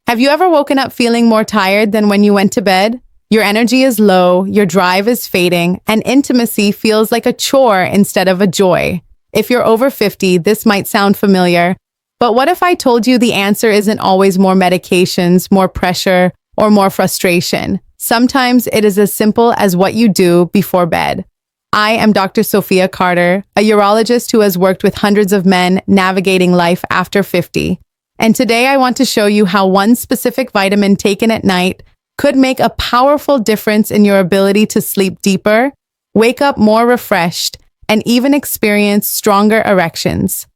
Have you ever woken up feeling more tired than when you went to bed? Your energy is low, your drive is fading, and intimacy feels like a chore instead of a joy. If you're over 50, this might sound familiar. But what if I told you the answer isn't always more medications, more pressure, or more frustration? Sometimes it is as simple as what you do before bed. I am Dr. Sofia Carter, a urologist who has worked with hundreds of men navigating life after 50. And today I want to show you how one specific vitamin taken at night could make a powerful difference in your ability to sleep deeper, wake up more refreshed, and even experience stronger erections.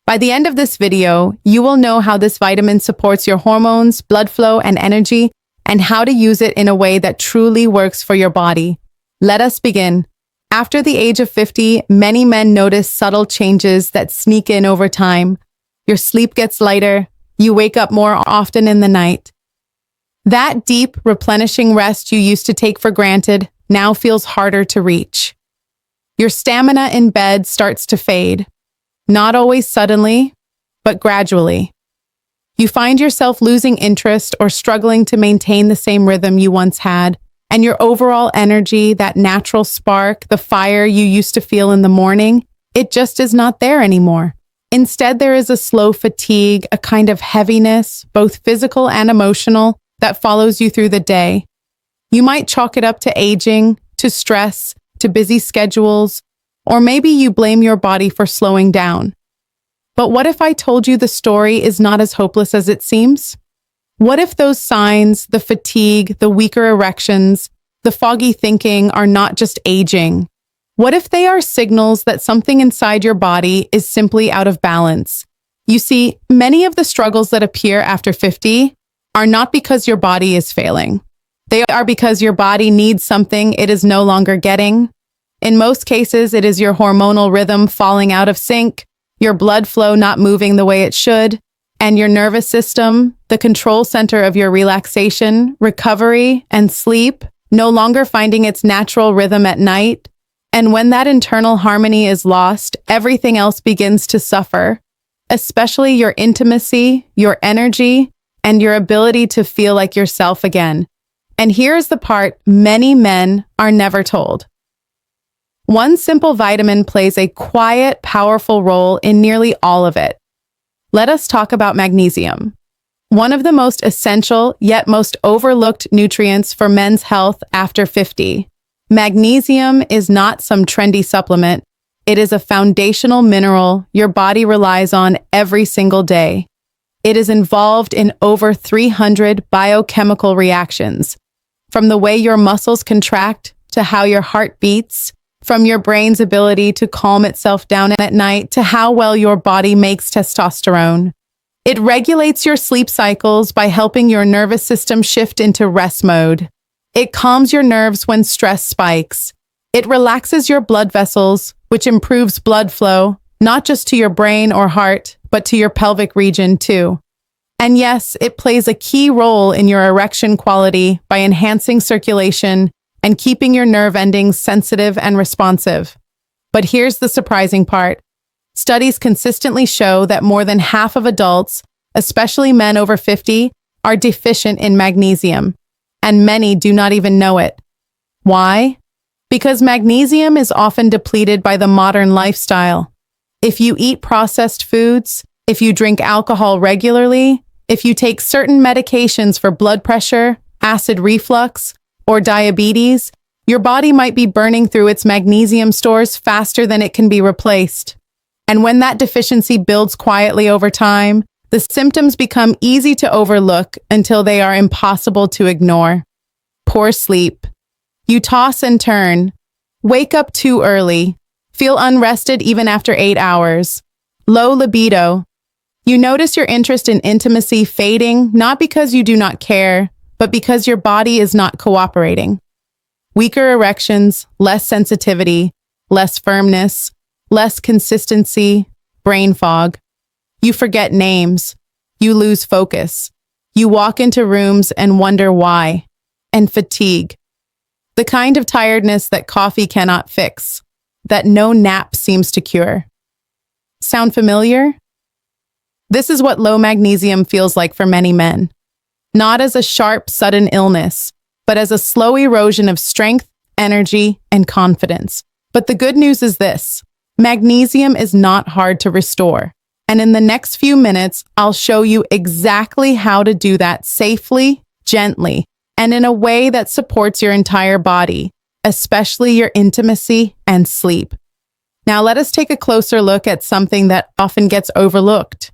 By the end of this video, you will know how this vitamin supports your hormones, blood flow, and energy, and how to use it in a way that truly works for your body. Let us begin. After the age of 50, many men notice subtle changes that sneak in over time. Your sleep gets lighter, you wake up more often in the night. That deep, replenishing rest you used to take for granted now feels harder to reach. Your stamina in bed starts to fade, not always suddenly, but gradually. You find yourself losing interest or struggling to maintain the same rhythm you once had, and your overall energy, that natural spark, the fire you used to feel in the morning, it just is not there anymore. Instead, there is a slow fatigue, a kind of heaviness, both physical and emotional, that follows you through the day. You might chalk it up to aging, to stress, to busy schedules, or maybe you blame your body for slowing down. But what if I told you the story is not as hopeless as it seems? What if those signs, the fatigue, the weaker erections, the foggy thinking are not just aging? What if they are signals that something inside your body is simply out of balance? You see, many of the struggles that appear after 50 are not because your body is failing. They are because your body needs something it is no longer getting. In most cases, it is your hormonal rhythm falling out of sync, your blood flow not moving the way it should, and your nervous system, the control center of your relaxation, recovery, and sleep, no longer finding its natural rhythm at night. And when that internal harmony is lost, everything else begins to suffer, especially your intimacy, your energy, and your ability to feel like yourself again. And here's the part many men are never told. One simple vitamin plays a quiet, powerful role in nearly all of it. Let us talk about magnesium. One of the most essential, yet most overlooked nutrients for men's health after 50. Magnesium is not some trendy supplement. It is a foundational mineral your body relies on every single day. It is involved in over 300 biochemical reactions, from the way your muscles contract to how your heart beats, from your brain's ability to calm itself down at night to how well your body makes testosterone. It regulates your sleep cycles by helping your nervous system shift into rest mode. It calms your nerves when stress spikes. It relaxes your blood vessels, which improves blood flow, not just to your brain or heart, but to your pelvic region too. And yes, it plays a key role in your erection quality by enhancing circulation and keeping your nerve endings sensitive and responsive. But here's the surprising part. Studies consistently show that more than half of adults, especially men over 50, are deficient in magnesium. And many do not even know it. Why? Because magnesium is often depleted by the modern lifestyle. If you eat processed foods, if you drink alcohol regularly, if you take certain medications for blood pressure, acid reflux, or diabetes, your body might be burning through its magnesium stores faster than it can be replaced. And when that deficiency builds quietly over time, the symptoms become easy to overlook until they are impossible to ignore. Poor sleep. You toss and turn. Wake up too early. Feel unrested even after 8 hours. Low libido. You notice your interest in intimacy fading, not because you do not care, but because your body is not cooperating. Weaker erections, less sensitivity, less firmness, less consistency, brain fog. You forget names. You lose focus. You walk into rooms and wonder why. And fatigue. The kind of tiredness that coffee cannot fix, that no nap seems to cure. Sound familiar? This is what low magnesium feels like for many men. not as a sharp, sudden illness, but as a slow erosion of strength, energy, and confidence. But the good news is this: magnesium is not hard to restore. And in the next few minutes, I'll show you exactly how to do that safely, gently, and in a way that supports your entire body, especially your intimacy and sleep. Now let us take a closer look at something that often gets overlooked: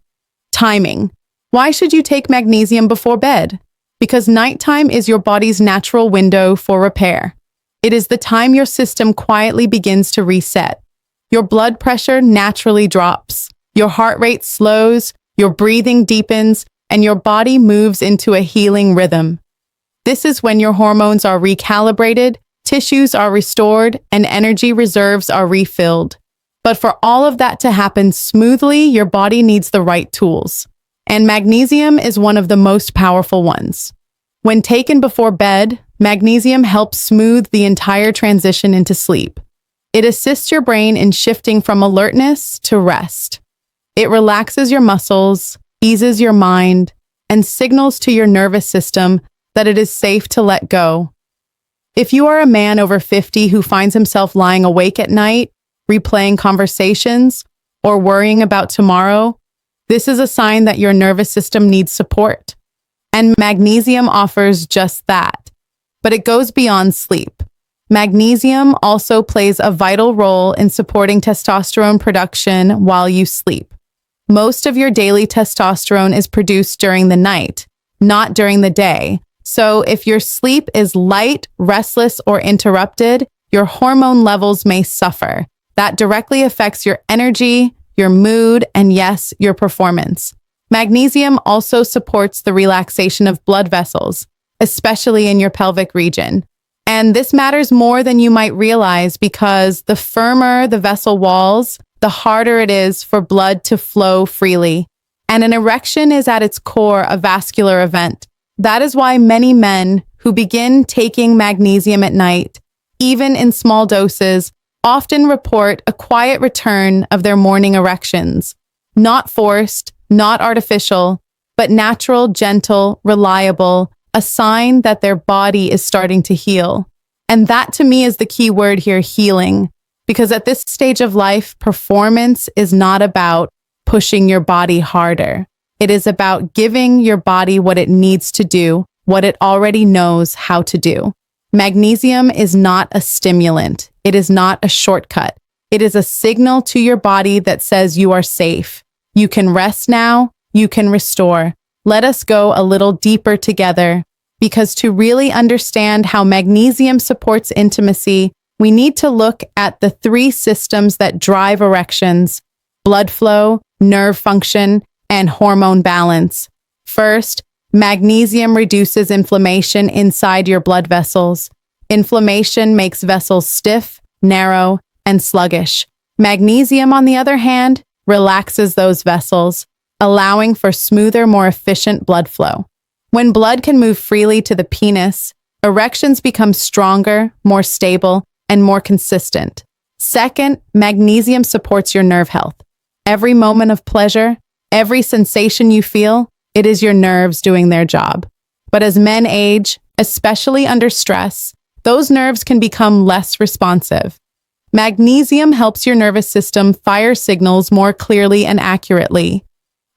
timing. Why should you take magnesium before bed? Because nighttime is your body's natural window for repair. It is the time your system quietly begins to reset. Your blood pressure naturally drops, your heart rate slows, your breathing deepens, and your body moves into a healing rhythm. This is when your hormones are recalibrated, tissues are restored, and energy reserves are refilled. But for all of that to happen smoothly, your body needs the right tools. And magnesium is one of the most powerful ones. When taken before bed, magnesium helps smooth the entire transition into sleep. It assists your brain in shifting from alertness to rest. It relaxes your muscles, eases your mind, and signals to your nervous system that it is safe to let go. If you are a man over 50 who finds himself lying awake at night, replaying conversations, or worrying about tomorrow, this is a sign that your nervous system needs support. And magnesium offers just that. But it goes beyond sleep. Magnesium also plays a vital role in supporting testosterone production while you sleep. Most of your daily testosterone is produced during the night, not during the day. So if your sleep is light, restless, or interrupted, your hormone levels may suffer. That directly affects your energy, your mood, and yes, your performance. Magnesium also supports the relaxation of blood vessels, especially in your pelvic region. And this matters more than you might realize because the firmer the vessel walls, the harder it is for blood to flow freely. And an erection is at its core a vascular event. That is why many men who begin taking magnesium at night, even in small doses, often report a quiet return of their morning erections. Not forced, not artificial, but natural, gentle, reliable, a sign that their body is starting to heal. And that to me is the key word here: healing. Because at this stage of life, performance is not about pushing your body harder. It is about giving your body what it needs to do, what it already knows how to do. Magnesium is not a stimulant. It is not a shortcut. It is a signal to your body that says you are safe. You can rest now. You can restore. Let us go a little deeper together, because to really understand how magnesium supports intimacy, we need to look at the three systems that drive erections: blood flow, nerve function, and hormone balance. First, magnesium reduces inflammation inside your blood vessels. Inflammation makes vessels stiff, narrow, and sluggish. Magnesium, on the other hand, relaxes those vessels, allowing for smoother, more efficient blood flow. When blood can move freely to the penis, erections become stronger, more stable, and more consistent. Second, magnesium supports your nerve health. Every moment of pleasure, every sensation you feel, it is your nerves doing their job. But as men age, especially under stress, those nerves can become less responsive. Magnesium helps your nervous system fire signals more clearly and accurately.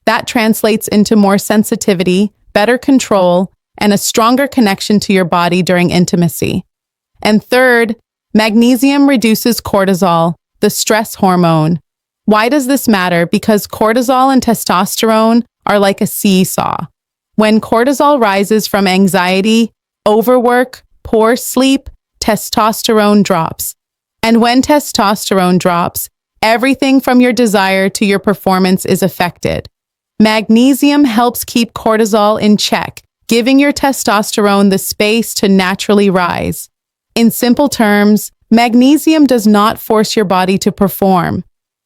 That translates into more sensitivity, better control, and a stronger connection to your body during intimacy. And third, magnesium reduces cortisol, the stress hormone. Why does this matter? Because cortisol and testosterone are like a seesaw. When cortisol rises from anxiety, overwork, poor sleep, testosterone drops. And when testosterone drops, everything from your desire to your performance is affected. Magnesium helps keep cortisol in check, giving your testosterone the space to naturally rise. In simple terms, magnesium does not force your body to perform.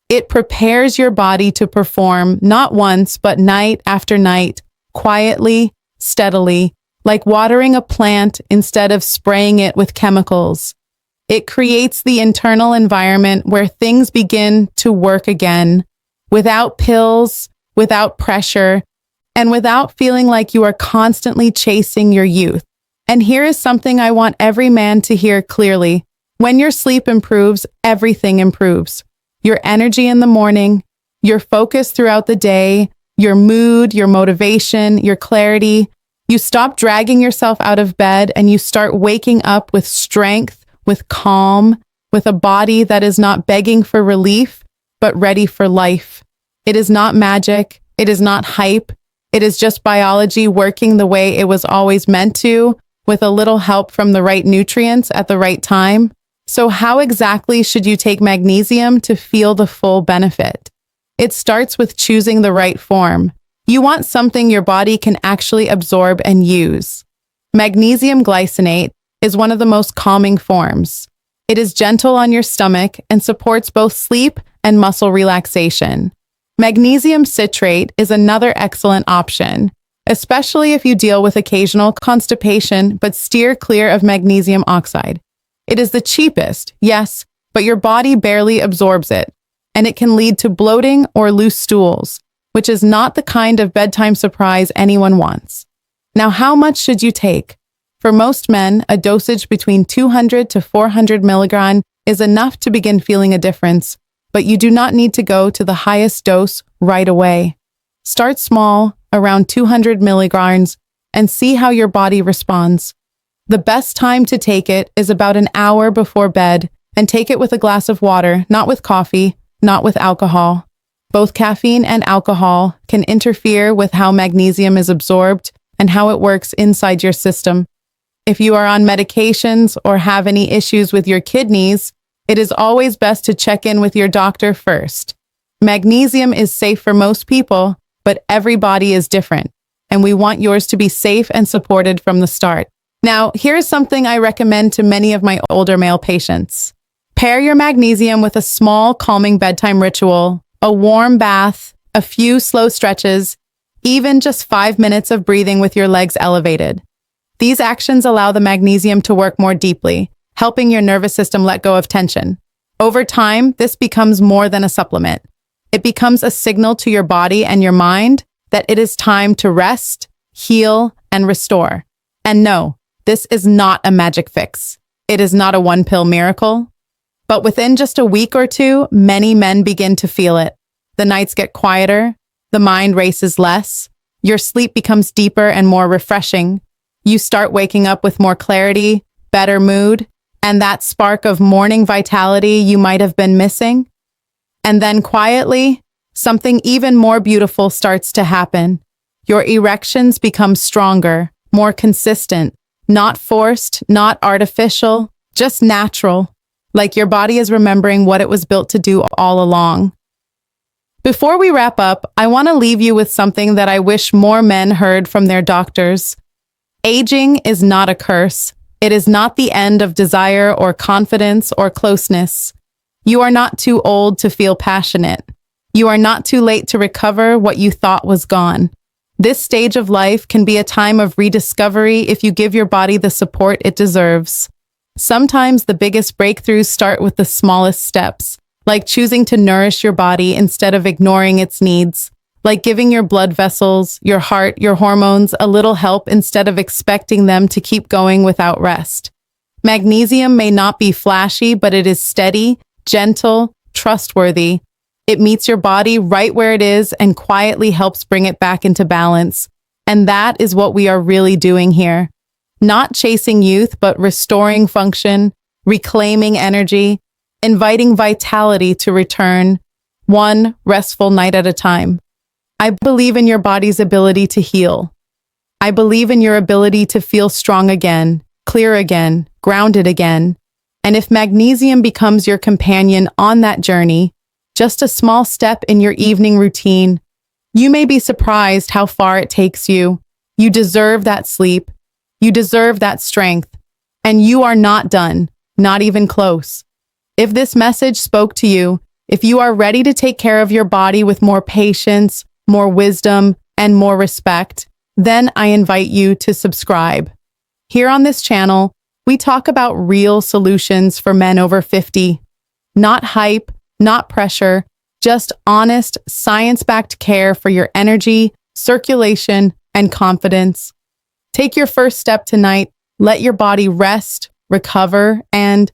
It prepares your body to perform not once, but night after night, quietly, steadily, like watering a plant instead of spraying it with chemicals. It creates the internal environment where things begin to work again, without pills, without pressure, and without feeling like you are constantly chasing your youth. And here is something I want every man to hear clearly. When your sleep improves, everything improves. Your energy in the morning, your focus throughout the day, your mood, your motivation, your clarity. You stop dragging yourself out of bed and you start waking up with strength, with calm, with a body that is not begging for relief, but ready for life. It is not magic. It is not hype. It is just biology working the way it was always meant to, with a little help from the right nutrients at the right time. So how exactly should you take magnesium to feel the full benefit? It starts with choosing the right form. You want something your body can actually absorb and use. Magnesium glycinate is one of the most calming forms. It is gentle on your stomach and supports both sleep and muscle relaxation. Magnesium citrate is another excellent option, especially if you deal with occasional constipation, but steer clear of magnesium oxide. It is the cheapest, yes, but your body barely absorbs it, and it can lead to bloating or loose stools, which is not the kind of bedtime surprise anyone wants. Now, how much should you take? For most men, a dosage between 200 to 400 milligrams is enough to begin feeling a difference, but you do not need to go to the highest dose right away. Start small, around 200 milligrams, and see how your body responds. The best time to take it is about an hour before bed, and take it with a glass of water, not with coffee, not with alcohol. Both caffeine and alcohol can interfere with how magnesium is absorbed and how it works inside your system. If you are on medications or have any issues with your kidneys, it is always best to check in with your doctor first. Magnesium is safe for most people, but every body is different, and we want yours to be safe and supported from the start. Now, here's something I recommend to many of my older male patients. Pair your magnesium with a small, calming bedtime ritual, a warm bath, a few slow stretches, even just 5 minutes of breathing with your legs elevated. These actions allow the magnesium to work more deeply, helping your nervous system let go of tension. Over time, this becomes more than a supplement. It becomes a signal to your body and your mind that it is time to rest, heal, and restore. And no, this is not a magic fix. It is not a one-pill miracle. But within just a week or two, many men begin to feel it. The nights get quieter, the mind races less, your sleep becomes deeper and more refreshing. You start waking up with more clarity, better mood, and that spark of morning vitality you might have been missing. And then quietly, something even more beautiful starts to happen. Your erections become stronger, more consistent, not forced, not artificial, just natural, like your body is remembering what it was built to do all along. Before we wrap up, I want to leave you with something that I wish more men heard from their doctors. Aging is not a curse. It is not the end of desire or confidence or closeness. You are not too old to feel passionate. You are not too late to recover what you thought was gone. This stage of life can be a time of rediscovery if you give your body the support it deserves. Sometimes the biggest breakthroughs start with the smallest steps, like choosing to nourish your body instead of ignoring its needs, like giving your blood vessels, your heart, your hormones a little help instead of expecting them to keep going without rest. Magnesium may not be flashy, but it is steady, gentle, trustworthy. It meets your body right where it is and quietly helps bring it back into balance. And that is what we are really doing here. Not chasing youth, but restoring function, reclaiming energy, inviting vitality to return, one restful night at a time. I believe in your body's ability to heal. I believe in your ability to feel strong again, clear again, grounded again. And if magnesium becomes your companion on that journey, just a small step in your evening routine, you may be surprised how far it takes you. You deserve that sleep. You deserve that strength. And you are not done, not even close. If this message spoke to you, if you are ready to take care of your body with more patience, more wisdom, and more respect, then I invite you to subscribe. Here on this channel, we talk about real solutions for men over 50. Not hype, not pressure, just honest, science-backed care for your energy, circulation, and confidence. Take your first step tonight. Let your body rest, recover, and